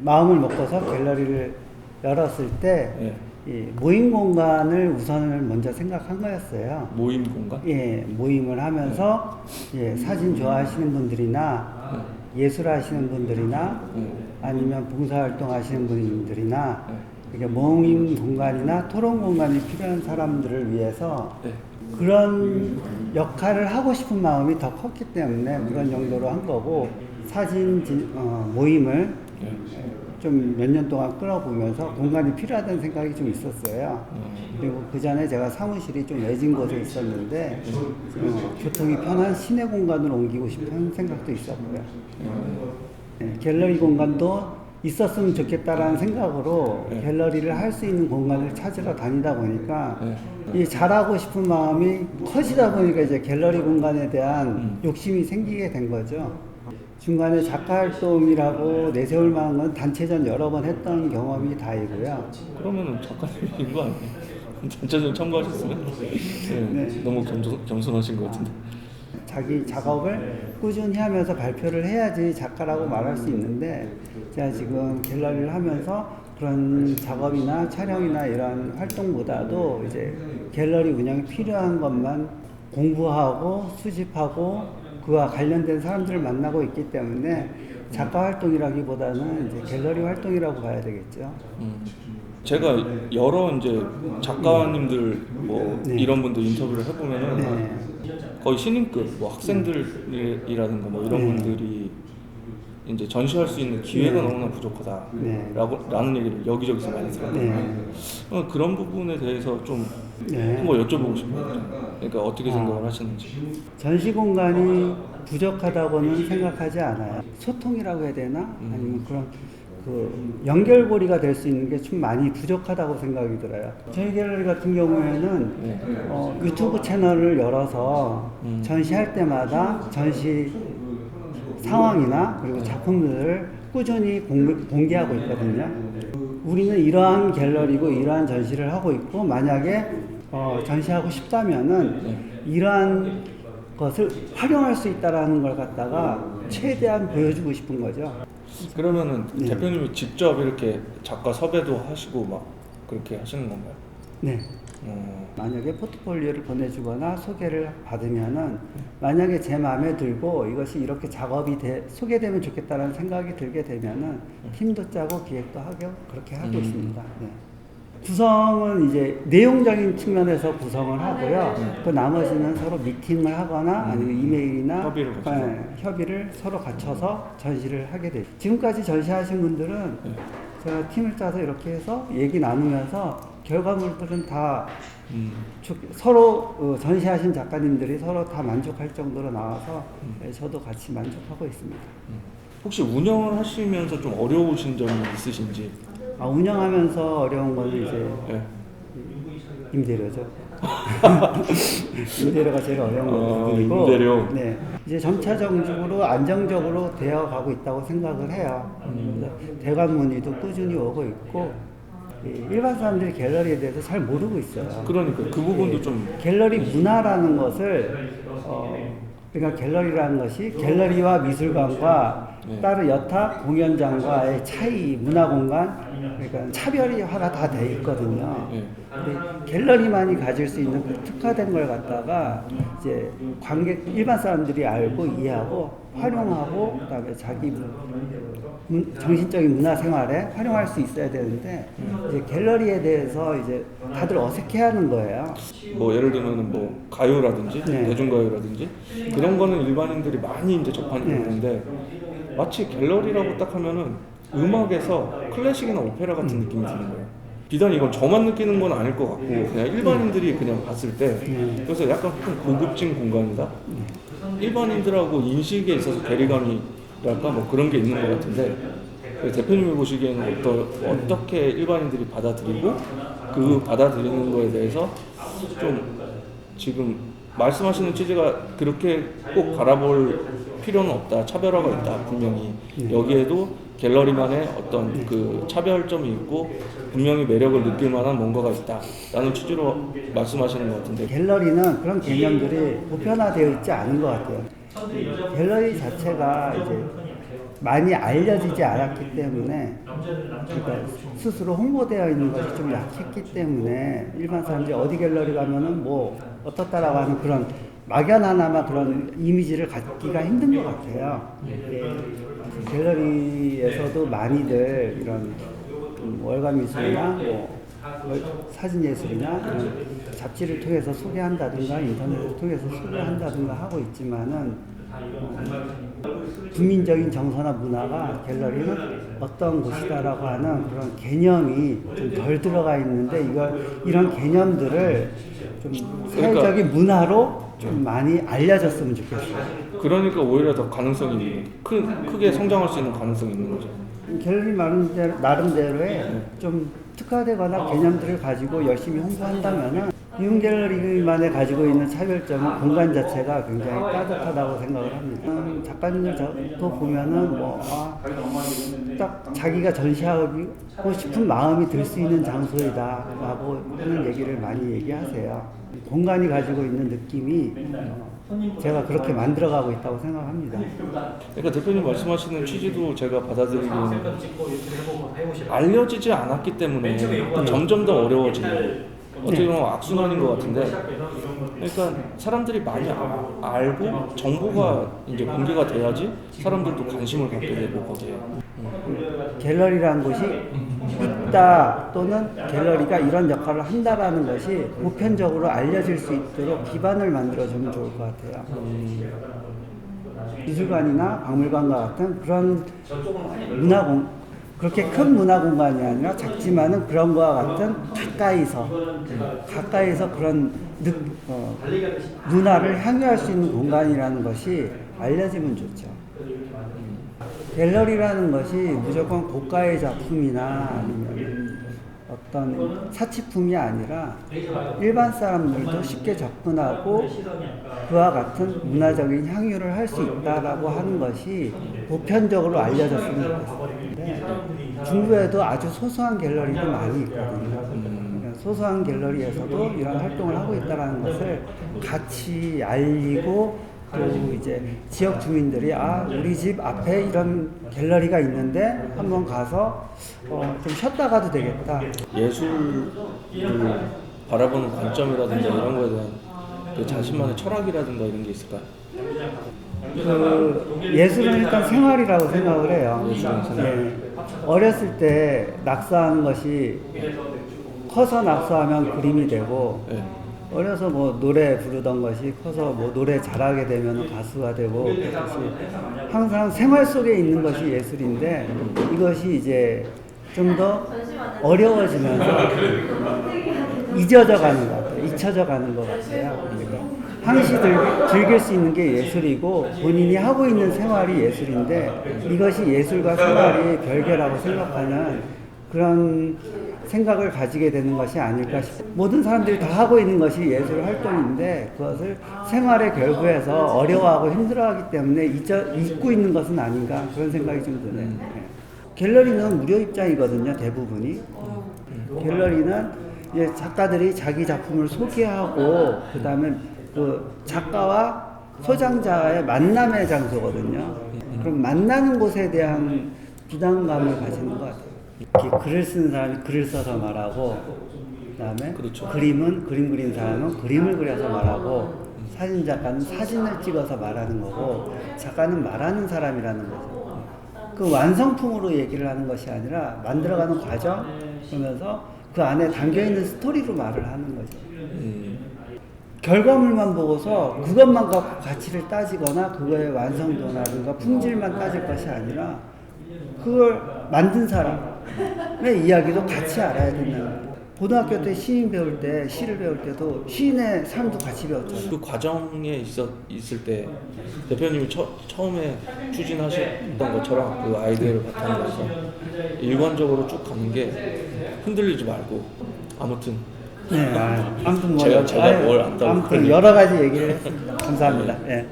마음을 먹고서 갤러리를 열었을 때 예. 이 모임 공간을 우선을 먼저 생각한 거였어요. 모임 공간? 예, 모임을 하면서 예, 사진 좋아하시는 분들이나 예술하시는 분들이나 아니면 봉사활동 하시는 분들이나 이렇게 모임 공간이나 토론 공간이 필요한 사람들을 위해서 네. 그런 역할을 하고 싶은 마음이 더 컸기 때문에 그런 정도로 한 거고 사진 모임을 좀 몇 년 동안 끌어보면서 공간이 필요하다는 생각이 좀 있었어요. 그리고 그 전에 제가 사무실이 좀 외진 곳에 있었는데 교통이 편한 시내 공간으로 옮기고 싶은 생각도 있었고요. 갤러리 공간도 있었으면 좋겠다라는 생각으로 갤러리를 할 수 있는 공간을 찾으러 다니다 보니까 이 잘하고 싶은 마음이 커지다 보니까 이제 갤러리 공간에 대한 욕심이 생기게 된 거죠. 중간에 작가 활동이라고 내세울 만한 건 단체전 여러 번 했던 경험이 다이고요. 그러면은 작가님인 거 아니에요? 단체전 참가하셨으면 네. 너무 겸손하신 것 같은데. 자기 작업을 꾸준히 하면서 발표를 해야지 작가라고 말할 수 있는데 제가 지금 갤러리를 하면서 그런 작업이나 촬영이나 이런 활동보다도 이제 갤러리 운영에 필요한 것만 공부하고 수집하고 그와 관련된 사람들을 만나고 있기 때문에 작가 활동이라기보다는 이제 갤러리 활동이라고 봐야 되겠죠. 제가 여러 이제 작가님들 뭐 네. 이런 분들 인터뷰를 해보면은 네. 거의 신인급 뭐 학생들이라든가 뭐 이런 분들이 이제 전시할 수 있는 기회가 너무나 부족하다라는 얘기를 여기저기서 많이 들었거든요. 그런 부분에 대해서 좀 한번 여쭤보고 싶어요. 그러니까 어떻게 생각을 하시는지. 전시 공간이 부족하다고는 생각하지 않아요. 소통이라고 해야 되나? 아니면 그런 그 연결고리가 될 수 있는 게 좀 많이 부족하다고 생각이 들어요. 저희 갤러리 같은 경우에는 유튜브 채널을 열어서 전시할 때마다 전시 상황이나 그리고 작품들을 꾸준히 공개하고 있거든요. 우리는 이러한 갤러리고 이러한 전시를 하고 있고 만약에 전시하고 싶다면은 이러한 것을 활용할 수 있다라는 걸 갖다가 최대한 보여주고 싶은 거죠. 그러면은 대표님이 직접 이렇게 작가 섭외도 하시고 막 그렇게 하시는 건가요? 네. 만약에 포트폴리오를 보내주거나 소개를 받으면은 만약에 제 마음에 들고 이것이 이렇게 작업이 소개되면 좋겠다는 생각이 들게 되면은 팀도 짜고 기획도 하고 그렇게 하고 있습니다. 네. 구성은 이제 내용적인 측면에서 구성을 하고요. 그 나머지는 서로 미팅을 하거나 아니면 이메일이나 협의를 서로 갖춰서 전시를 하게 돼요. 지금까지 전시하신 분들은 제가 팀을 짜서 이렇게 해서 얘기 나누면서 결과물들은 다 서로 전시하신 작가님들이 서로 다 만족할 정도로 나와서 저도 같이 만족하고 있습니다. 혹시 운영을 하시면서 좀 어려우신 점이 있으신지? 운영하면서 어려운 거는 이제 임대료죠. 임대료가 제일 어려운 부분이고, 임대료. 네, 이제 점차적으로 안정적으로 되어가고 있다고 생각을 해요. 대관 문의도 꾸준히 오고 있고, 일반 사람들이 갤러리에 대해서 잘 모르고 있어요. 그러니까 그 부분도 좀 갤러리 문화라는 것을 그러니까 갤러리라는 것이 갤러리와 미술관과 따로 여타 공연장과의 차이, 문화공간, 그러니까 차별화가 다 돼 있거든요. 근데 갤러리만이 가질 수 있는 그 특화된 걸 갖다가 이제 관객, 일반 사람들이 알고 이해하고 활용하고 그다음에 자기 정신적인 문화생활에 활용할 수 있어야 되는데 이제 갤러리에 대해서 이제 다들 어색해하는 거예요. 뭐 예를 들면 뭐 가요라든지 대중가요라든지 그런 거는 일반인들이 많이 이제 접하는 부분인데 마치 갤러리라고 딱 하면은 음악에서 클래식이나 오페라 같은 느낌이 드는 거예요. 비단 이건 저만 느끼는 건 아닐 것 같고 그냥 일반인들이 그냥 봤을 때 그래서 약간 좀 고급진 공간이다. 일반인들하고 인식에 있어서 괴리감이랄까 뭐 그런 게 있는 것 같은데 대표님이 보시기에는 어떻게 일반인들이 받아들이고 그 받아들이는 거에 대해서 좀 지금 말씀하시는 취지가 그렇게 꼭 바라볼 필요는 없다. 차별화가 있다. 분명히 여기에도 갤러리만의 어떤 그 차별점이 있고 분명히 매력을 느낄 만한 뭔가가 있다 라는 취지로 말씀하시는 것 같은데 갤러리는 그런 개념들이 보편화되어 있지 않은 것 같아요. 갤러리 자체가 이제 많이 알려지지 않았기 때문에 그러니까 스스로 홍보되어 있는 것이 좀 약했기 때문에 일반 사람들이 어디 갤러리 가면은 뭐 어떻다라고 하는 그런 막연하나마 그런 이미지를 갖기가 힘든 것 같아요. 갤러리에서도 많이들 이런 월간 미술이나 뭐 사진 예술이나 이런 잡지를 통해서 소개한다든가 인터넷을 통해서 소개한다든가 하고 있지만은 국민적인 정서나 문화가 갤러리는 어떤 곳이다라고 하는 그런 개념이 좀 덜 들어가 있는데 이런 개념들을 좀 사회적인 문화로 좀 많이 알려졌으면 좋겠어요. 그러니까 오히려 더 가능성이 있는, 크게 성장할 수 있는 가능성이 있는 거죠. 갤러리 나름대로의 좀 특화되거나 개념들을 가지고 열심히 홍보한다면은 이윤 갤러리만에 가지고 있는 차별점은 공간 자체가 굉장히 따뜻하다고 생각을 합니다. 작가님들도 보면은 딱 자기가 전시하고 싶은 마음이 들 수 있는 장소이다라고 하는 얘기를 많이 얘기하세요. 공간이 가지고 있는 느낌이 제가 그렇게 만들어가고 있다고 생각합니다. 그러니까 대표님 말씀하시는 취지도 제가 받아들이기에는 알려지지 않았기 때문에 점점 더 어려워지는 어떻게 보면 악순환인 것 같은데, 그러니까 사람들이 많이 알고 정보가 이제 공개가 돼야지 사람들도 관심을 갖게 되고 거기에 갤러리라는 곳이 있다 또는 갤러리가 이런 역할을 한다라는 것이 보편적으로 알려질 수 있도록 기반을 만들어주면 좋을 것 같아요. 미술관이나 박물관과 같은 그런 그렇게 큰 문화 공간이 아니라 작지만은 그런 거와 같은 가까이서 그런 문화를 향유할 수 있는 공간이라는 것이 알려지면 좋죠. 갤러리라는 것이 무조건 고가의 작품이나 아니면 어떤 사치품이 아니라 일반 사람들도 쉽게 접근하고 그와 같은 문화적인 향유를 할 수 있다라고 하는 것이 보편적으로 알려졌으면 좋겠는데 중부에도 아주 소소한 갤러리도 많이 있거든요. 소소한 갤러리에서도 이런 활동을 하고 있다는 것을 같이 알리고 또 이제 지역 주민들이 우리 집 앞에 이런 갤러리가 있는데 한번 가서 좀 쉬었다 가도 되겠다. 예술을 바라보는 관점이라든가 이런 거에 대한 그 자신만의 철학이라든가 이런 게 있을까요? 예술은 일단 생활이라고 생각을 해요. 네. 어렸을 때 낙서하는 것이 커서 낙서하면 그림이 되고 네. 어려서 뭐 노래 부르던 것이 커서 뭐 노래 잘하게 되면 가수가 되고 그렇듯이 항상 생활 속에 있는 것이 예술인데 이것이 이제 좀 더 어려워지면서 잊혀져 가는 것 같아요. 그러니까 항시 즐길 수 있는 게 예술이고 본인이 하고 있는 생활이 예술인데 이것이 예술과 생활이 별개라고 생각하는 그런 생각을 가지게 되는 것이 아닐까 싶어요. 모든 사람들이 다 하고 있는 것이 예술 활동인데 그것을 생활의 결부에서 어려워하고 힘들어하기 때문에 잊고 있는 것은 아닌가 그런 생각이 좀 드네요. 갤러리는 무료 입장이거든요, 대부분이. 갤러리는 이제 작가들이 자기 작품을 소개하고 그다음에 그 작가와 소장자의 만남의 장소거든요. 그럼 만나는 곳에 대한 부담감을 가지는 것 같아요. 글을 쓰는 사람이 글을 써서 말하고 그다음에 그렇죠. 그림 그린 사람은 그림을 그려서 말하고 사진 작가는 사진을 찍어서 말하는 거고 작가는 말하는 사람이라는 거죠. 그 완성품으로 얘기를 하는 것이 아니라 만들어가는 과정 그러면서 그 안에 담겨있는 스토리로 말을 하는 거죠. 결과물만 보고서 그것만 갖고 가치를 따지거나 그거의 완성도라든가 품질만 따질 것이 아니라 그걸 만든 사람의 이야기도 같이 알아야 된다는 거예요. 고등학교 때 시를 배울 때도 시인의 삶도 같이 배웠잖아요. 그 과정에 있을 때 대표님이 처음에 추진하셨던 것처럼 그 아이디어를 바탕으로 해서 일관적으로 쭉 가는 게 흔들리지 말고 아무튼 네, 아무튼 뭐 제가 뭘 안다고 아무튼 여러 가지 얘기를 했습니다. 감사합니다. 네.